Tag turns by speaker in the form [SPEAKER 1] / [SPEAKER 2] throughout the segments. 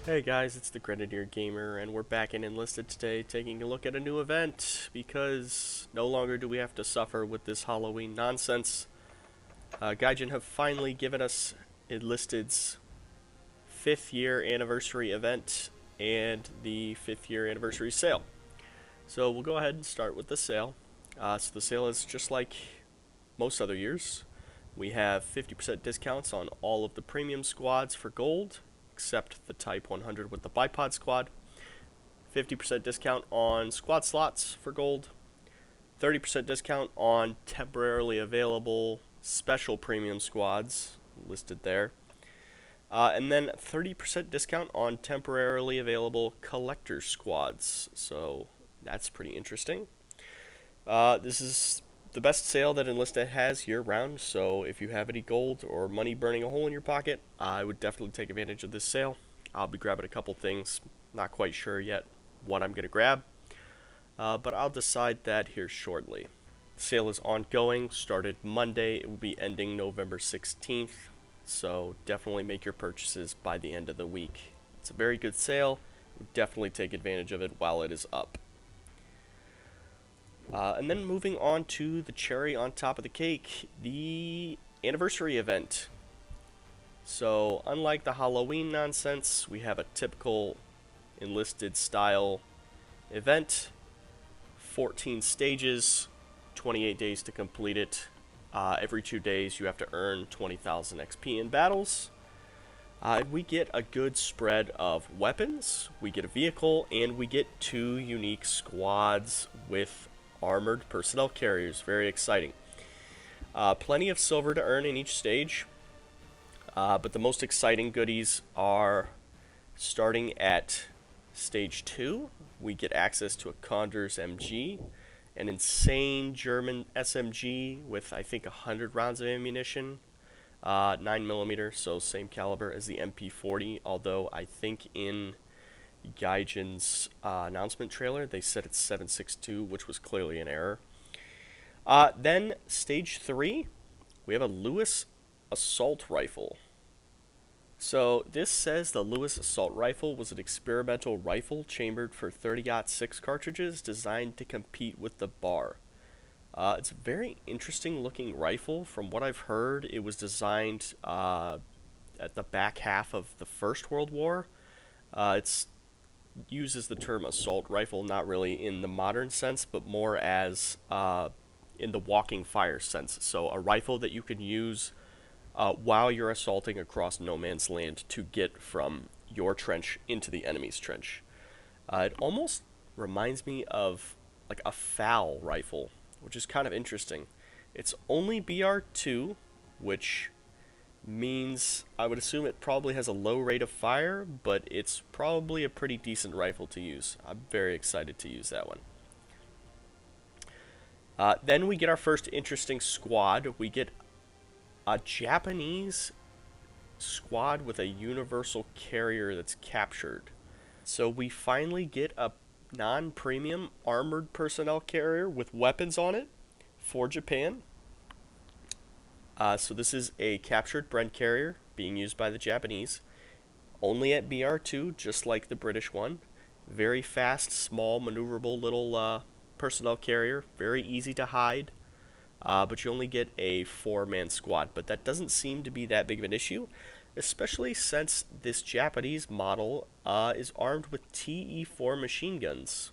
[SPEAKER 1] Hey guys, it's the Grenadier Gamer, and we're back in Enlisted today, taking a look at a new event, because no longer do we have to suffer with this Halloween nonsense. Gaijin have finally given us Enlisted's 5th year anniversary event, and the 5th year anniversary sale. So we'll go ahead and start with the sale. So the sale is just like most other years. We have 50% discounts on all of the premium squads for gold, except the Type 100 with the bipod squad. 50% discount on squad slots for gold. 30% discount on temporarily available special premium squads listed there. And then 30% discount on temporarily available collector squads. So that's pretty interesting. This is the best sale that Enlisted has year-round, so if you have any gold or money burning a hole in your pocket, I would definitely take advantage of this sale. I'll be grabbing a couple things, not quite sure yet what I'm going to grab, but I'll decide that here shortly. The sale is ongoing, started Monday, it will be ending November 16th, so definitely make your purchases by the end of the week. It's a very good sale, definitely take advantage of it while it is up. And then moving on to the cherry on top of the cake, the anniversary event. So unlike the Halloween nonsense, we have a typical Enlisted style event. 14 stages, 28 days to complete it. Every 2 days you have to earn 20,000 XP in battles. We get a good spread of weapons, we get a vehicle, and we get 2 unique squads with armored personnel carriers. Very exciting. Plenty of silver to earn in each stage, but the most exciting goodies are starting at stage 2. We get access to a Condor's MG, an insane German SMG with I think 100 rounds of ammunition, 9mm, so same caliber as the MP40, although I think in Gaijin's announcement trailer they said it's 7.62, which was clearly an error. Then stage 3, we have a Lewis assault rifle. So this says the Lewis assault rifle was an experimental rifle chambered for 30-06 cartridges designed to compete with the BAR. It's a very interesting looking rifle. From what I've heard, it was designed at the back half of the First World War. It's uses the term assault rifle not really in the modern sense, but more as in the walking fire sense. So a rifle that you can use while you're assaulting across no man's land to get from your trench into the enemy's trench. It almost reminds me of like a FAL rifle, which is kind of interesting. It's only BR2, which means I would assume it probably has a low rate of fire, but it's probably a pretty decent rifle to use. I'm very excited to use that one. Then we get our first interesting squad. We get a Japanese squad with a universal carrier that's captured. So we finally get a non-premium armored personnel carrier with weapons on it for Japan. So this is a captured Brent carrier being used by the Japanese, only at BR2, just like the British one. Very fast, small, maneuverable little personnel carrier, very easy to hide, but you only get a 4-man squad. But that doesn't seem to be that big of an issue, especially since this Japanese model is armed with TE4 machine guns.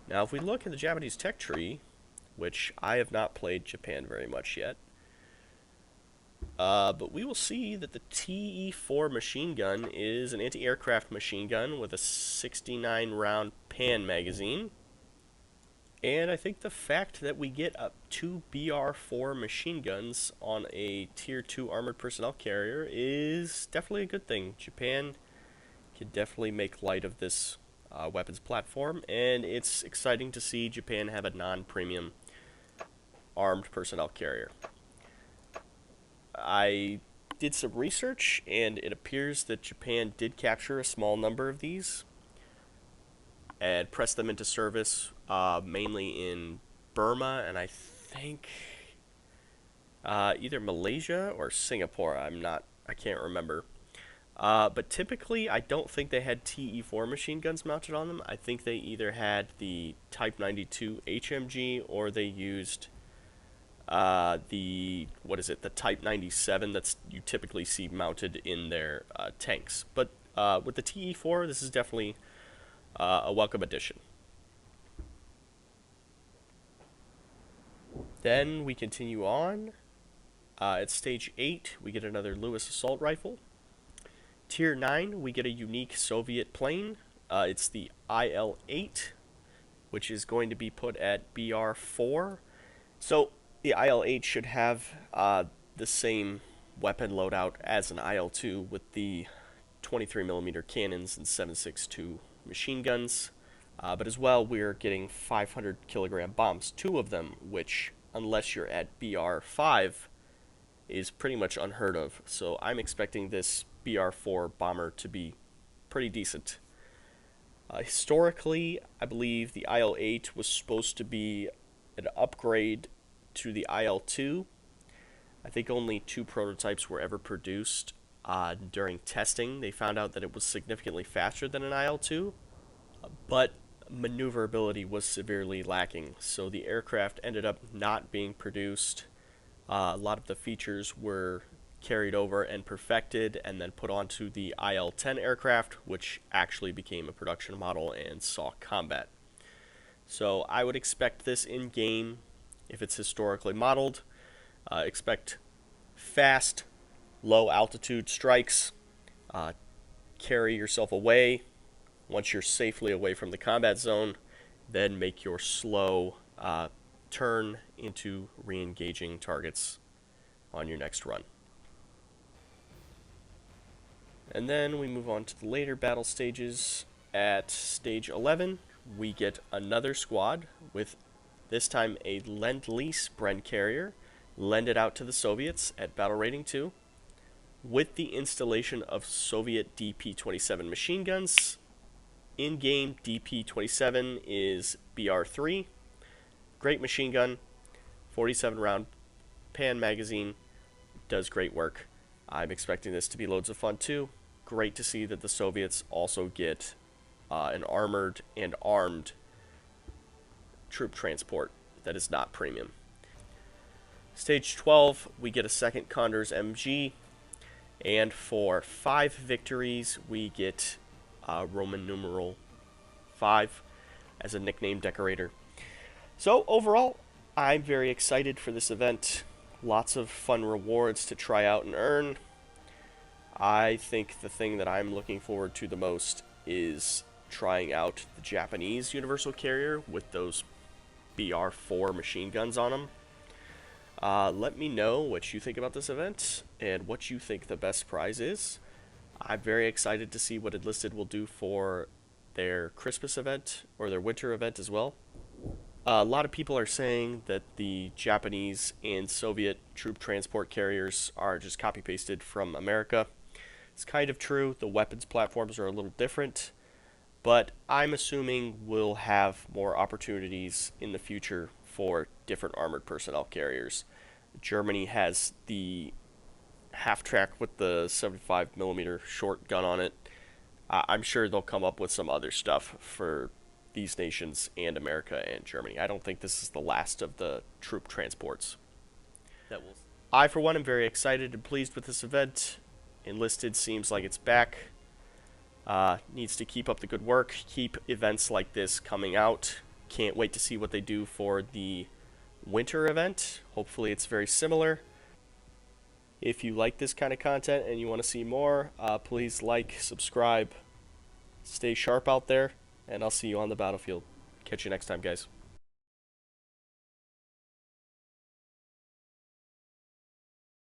[SPEAKER 1] Now, if we look at the Japanese tech tree, which I have not played Japan very much yet, but we will see that the TE4 machine gun is an anti-aircraft machine gun with a 69-round pan magazine. And I think the fact that we get up 2 BR4 machine guns on a Tier 2 armored personnel carrier is definitely a good thing. Japan can definitely make light of this weapons platform, and it's exciting to see Japan have a non-premium armed personnel carrier. I did some research, and it appears that Japan did capture a small number of these and press them into service, mainly in Burma, and I think either Malaysia or Singapore. I can't remember. But typically, I don't think they had TE4 machine guns mounted on them. I think they either had the Type 92 HMG or they used the Type 97 that's you typically see mounted in their tanks. But with the TE4, this is definitely a welcome addition. Then we continue on. At Stage 8, we get another Lewis assault rifle. Tier 9, we get a unique Soviet plane. It's the IL-8, which is going to be put at BR-4. So the IL-8 should have the same weapon loadout as an IL-2 with the 23mm cannons and 7.62 machine guns. But as well, we're getting 500 kilogram bombs, 2 of them, which, unless you're at BR-5, is pretty much unheard of. So I'm expecting this BR-4 bomber to be pretty decent. Historically, I believe the IL-8 was supposed to be an upgrade to the IL-2. I think only 2 prototypes were ever produced. During testing, they found out that it was significantly faster than an IL-2, but maneuverability was severely lacking, so the aircraft ended up not being produced. A lot of the features were carried over and perfected and then put onto the IL-10 aircraft, which actually became a production model and saw combat. So I would expect this in-game, if it's historically modeled. Expect fast, low-altitude strikes. Carry yourself away. Once you're safely away from the combat zone, then make your slow turn into re-engaging targets on your next run. And then we move on to the later battle stages. At Stage 11, we get another squad with this time a Lend-Lease Bren carrier, lended out to the Soviets at Battle Rating 2, with the installation of Soviet DP-27 machine guns. In-game DP-27 is BR-3. Great machine gun, 47 round pan magazine, does great work. I'm expecting this to be loads of fun too. Great to see that the Soviets also get an armored and armed troop transport that is not premium. Stage 12, we get a second Condors MG, and for 5 victories, we get Roman numeral 5 as a nickname decorator. So overall, I'm very excited for this event. Lots of fun rewards to try out and earn. I think the thing that I'm looking forward to the most is trying out the Japanese universal carrier with those BR-4 machine guns on them. Let me know what you think about this event and what you think the best prize is. I'm very excited to see what Enlisted will do for their Christmas event or their winter event as well. A lot of people are saying that the Japanese and Soviet troop transport carriers are just copy-pasted from America. It's kind of true. The weapons platforms are a little different, but I'm assuming we'll have more opportunities in the future for different armored personnel carriers. Germany has the half-track with the 75mm short gun on it. I'm sure they'll come up with some other stuff for these nations and America and Germany. I don't think this is the last of the troop transports. I, for one, am very excited and pleased with this event. Enlisted seems like it's back. Needs to keep up the good work, keep events like this coming out. Can't wait to see what they do for the winter event. Hopefully it's very similar. If you like this kind of content and you want to see more, please like, subscribe, stay sharp out there, and I'll see you on the battlefield. Catch you next time, guys.